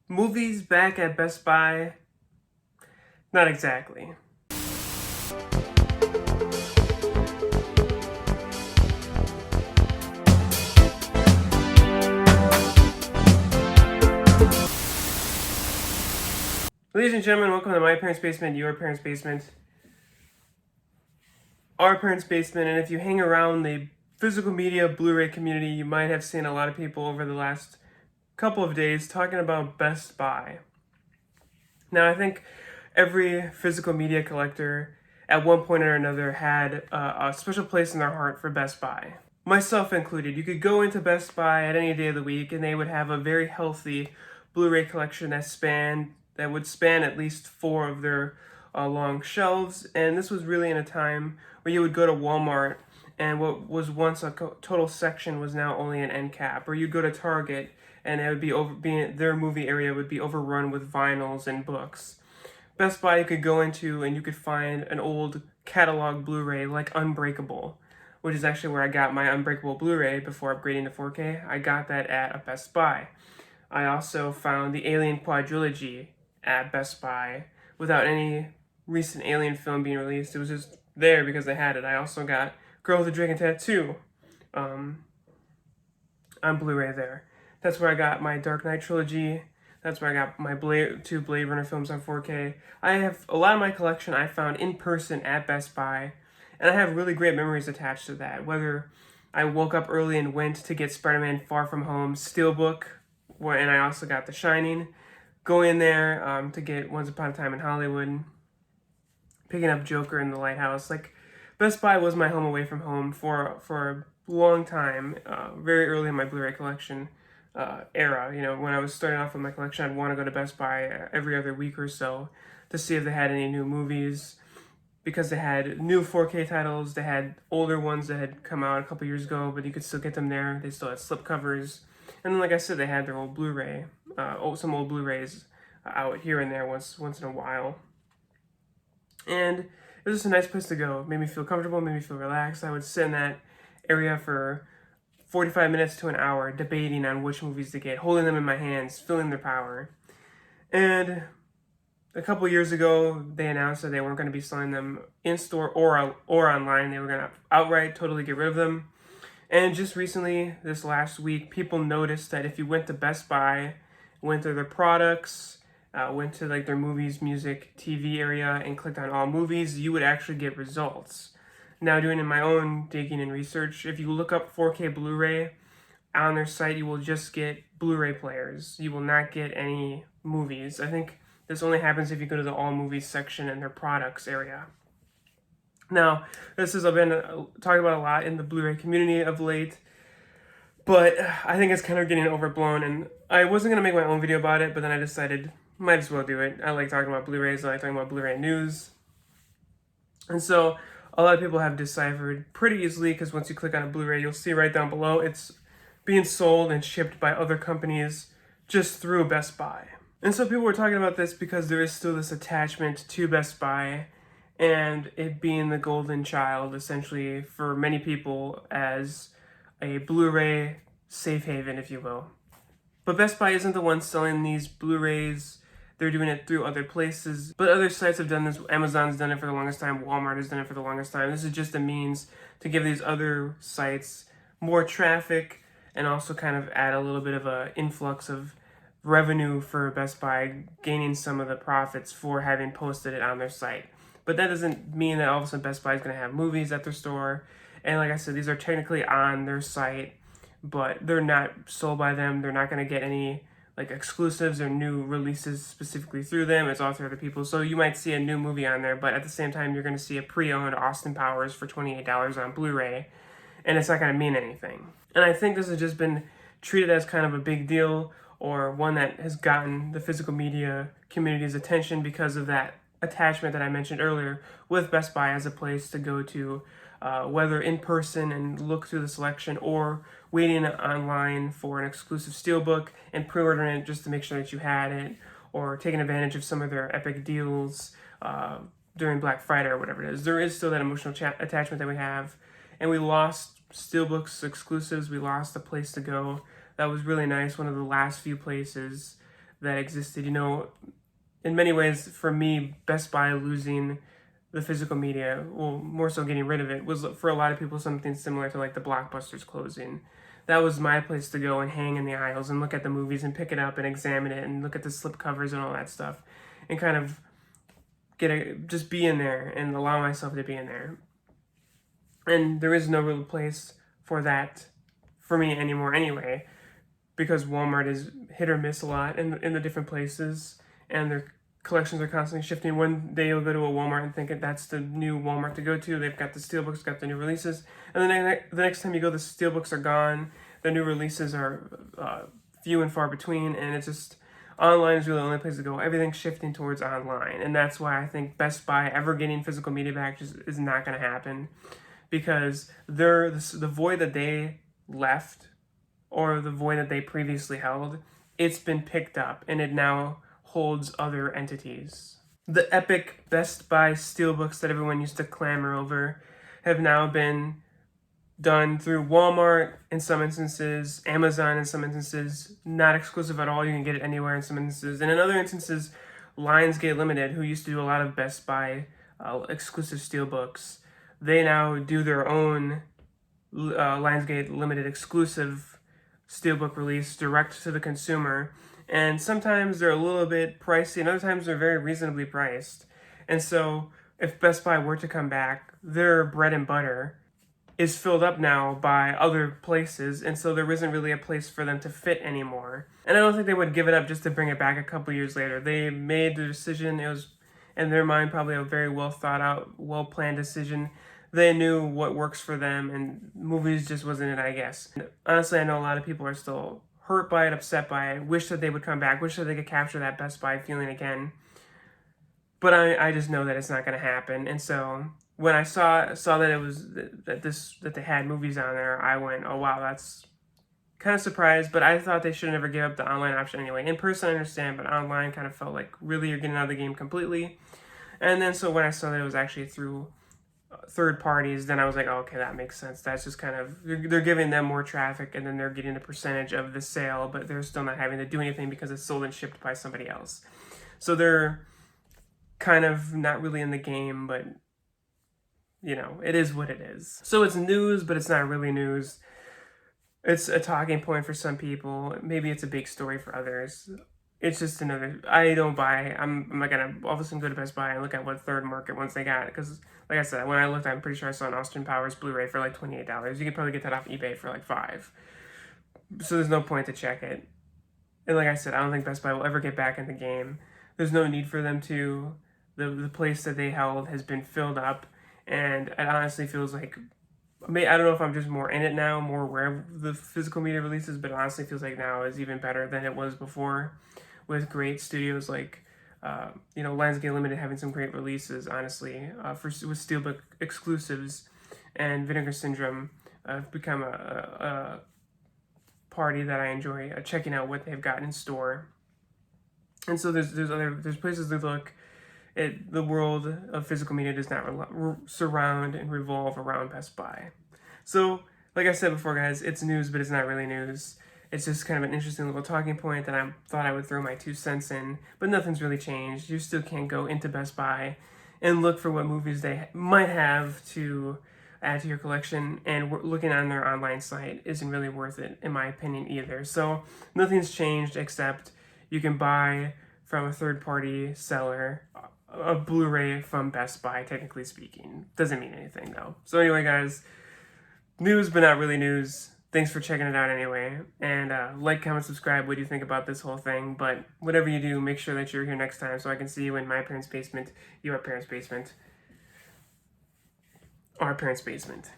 Movies back at Best Buy? Not exactly. Ladies and gentlemen, welcome to my parents' basement, your parents' basement, our parents' basement, and if you hang around the physical media Blu-ray community, you might have seen a lot of people over the last couple of days talking about Best Buy. Now, I think every physical media collector at one point or another had a special place in their heart for Best Buy. Myself included. You could go into Best Buy at any day of the week and they would have a very healthy Blu-ray collection that would span at least 4 of their long shelves. And this was really in a time where you would go to Walmart and what was once a total section was now only an end cap. Or you'd go to Target and it would their movie area would be overrun with vinyls and books. Best Buy you could go into and you could find an old catalog Blu-ray like Unbreakable, which is actually where I got my Unbreakable Blu-ray before upgrading to 4K. I got that at a Best Buy. I also found the Alien Quadrilogy at Best Buy without any recent Alien film being released. It was just there because they had it. I also got Girl with the Dragon Tattoo on Blu-ray there. That's where I got my Dark Knight trilogy. That's where I got my two Blade Runner films on 4K. I have a lot of my collection I found in person at Best Buy, and I have really great memories attached to that. Whether I woke up early and went to get Spider-Man Far From Home Steelbook, and I also got The Shining. Go in there to get Once Upon a Time in Hollywood, picking up Joker in the Lighthouse. Like, Best Buy was my home away from home for a long time, very early in my Blu-ray collection era. You know, when I was starting off with my collection, I'd want to go to Best Buy every other week or so to see if they had any new movies, because they had new 4K titles. They had older ones that had come out a couple years ago, but you could still get them there. They still had slipcovers. And then, like I said, they had their old Blu-ray, some old Blu-rays out here and there once in a while. And it was just a nice place to go. It made me feel comfortable, made me feel relaxed. I would sit in that area for 45 minutes to an hour debating on which movies to get, holding them in my hands, feeling their power. And a couple years ago, they announced that they weren't going to be selling them in-store or online. They were going to outright totally get rid of them. And just recently, this last week, people noticed that if you went to Best Buy, went to their products, went to like their movies, music, TV area, and clicked on all movies, you would actually get results. Now, doing in my own digging and research, if you look up 4K Blu-ray on their site, you will just get Blu-ray players. You will not get any movies. I think this only happens if you go to the all movies section in their products area. Now, this has been talked about a lot in the Blu-ray community of late, but I think it's kind of getting overblown, and I wasn't going to make my own video about it, but then I decided, might as well do it. I like talking about Blu-rays, I like talking about Blu-ray news. And so, a lot of people have deciphered pretty easily, because once you click on a Blu-ray, you'll see right down below, it's being sold and shipped by other companies just through Best Buy. And so people were talking about this because there is still this attachment to Best Buy, and it being the golden child, essentially, for many people as a Blu-ray safe haven, if you will. But Best Buy isn't the one selling these Blu-rays. They're doing it through other places. But other sites have done this. Amazon's done it for the longest time. Walmart has done it for the longest time. This is just a means to give these other sites more traffic and also kind of add a little bit of an influx of revenue for Best Buy, gaining some of the profits for having posted it on their site. But that doesn't mean that all of a sudden Best Buy is going to have movies at their store. And like I said, these are technically on their site, but they're not sold by them. They're not going to get any like exclusives or new releases specifically through them. It's all through other people. So you might see a new movie on there, but at the same time, you're going to see a pre-owned Austin Powers for $28 on Blu-ray, and it's not going to mean anything. And I think this has just been treated as kind of a big deal, or one that has gotten the physical media community's attention because of that attachment that I mentioned earlier with Best Buy as a place to go to, whether in person and look through the selection, or waiting online for an exclusive steelbook and pre-ordering it just to make sure that you had it, or taking advantage of some of their epic deals during Black Friday or whatever it is. There is still that emotional attachment that we have, and we lost steelbooks exclusives. We lost a place to go that was really nice, one of the last few places that existed. You know, in many ways, for me, Best Buy losing the physical media, well, more so getting rid of it, was for a lot of people something similar to like the Blockbusters closing. That was my place to go and hang in the aisles and look at the movies and pick it up and examine it and look at the slip covers and all that stuff, and kind of just be in there and allow myself to be in there. And there is no real place for that for me anymore anyway, because Walmart is hit or miss a lot in the different places, and their collections are constantly shifting. One day you'll go to a Walmart and think that's the new Walmart to go to. They've got the steelbooks, got the new releases. And then the next time you go, the steelbooks are gone. The new releases are few and far between. And it's just, online is really the only place to go. Everything's shifting towards online. And that's why I think Best Buy ever getting physical media back just is not going to happen. Because the void that they left, or the void that they previously held, it's been picked up and it now holds other entities. The epic Best Buy steelbooks that everyone used to clamor over have now been done through Walmart in some instances, Amazon in some instances, not exclusive at all. You can get it anywhere in some instances. And in other instances, Lionsgate Limited, who used to do a lot of Best Buy exclusive steelbooks, they now do their own Lionsgate Limited exclusive steelbook release direct to the consumer. And sometimes they're a little bit pricey, and other times they're very reasonably priced. And so if Best Buy were to come back, their bread and butter is filled up now by other places, and so there isn't really a place for them to fit anymore. And I don't think they would give it up just to bring it back a couple years later. They made the decision. It was, in their mind, probably a very well thought out, well planned decision. They knew what works for them, and movies just wasn't it, I guess. And honestly, I know a lot of people are still hurt by it, upset by it, wish that they would come back, wish that they could capture that Best Buy feeling again. But I just know that it's not going to happen. And so when I saw that it was that they had movies on there, I went, oh wow, that's kind of surprised. But I thought they should never give up the online option anyway. In person, I understand, but online kind of felt like really you're getting out of the game completely. And then so when I saw that it was actually through third parties, then I was like, oh, okay, that makes sense. That's just kind of, they're giving them more traffic, and then they're getting a percentage of the sale, but they're still not having to do anything because it's sold and shipped by somebody else. So they're kind of not really in the game, but you know, it is what it is. So it's news, but it's not really news. It's a talking point for some people. Maybe it's a big story for others. It's just another, I don't buy, I'm not gonna all of a sudden go to Best Buy and look at what third market ones they got, because like I said, when I looked, I'm pretty sure I saw an Austin Powers Blu-ray for like $28. You could probably get that off eBay for like $5. So there's no point to check it. And like I said, I don't think Best Buy will ever get back in the game. There's no need for them to. The place that they held has been filled up, and it honestly feels like, I don't know if I'm just more in it now, more aware of the physical media releases, but it honestly feels like now is even better than it was before, with great studios like Lionsgate Limited having some great releases, honestly, with Steelbook exclusives, and Vinegar Syndrome have become a party that I enjoy checking out what they've got in store. And so there's places to look. The world of physical media does not surround and revolve around Best Buy. So, like I said before, guys, it's news, but it's not really news. It's just kind of an interesting little talking point that I thought I would throw my 2 cents in, but nothing's really changed. You still can't go into Best Buy and look for what movies they might have to add to your collection, and looking on their online site isn't really worth it, in my opinion, either. So nothing's changed, except you can buy from a third-party seller a Blu-ray from Best Buy, technically speaking. Doesn't mean anything, though. So anyway, guys, news but not really news. Thanks for checking it out anyway. And like, comment, subscribe. What do you think about this whole thing? But whatever you do, make sure that you're here next time so I can see you in my parents' basement, your parents' basement, our parents' basement.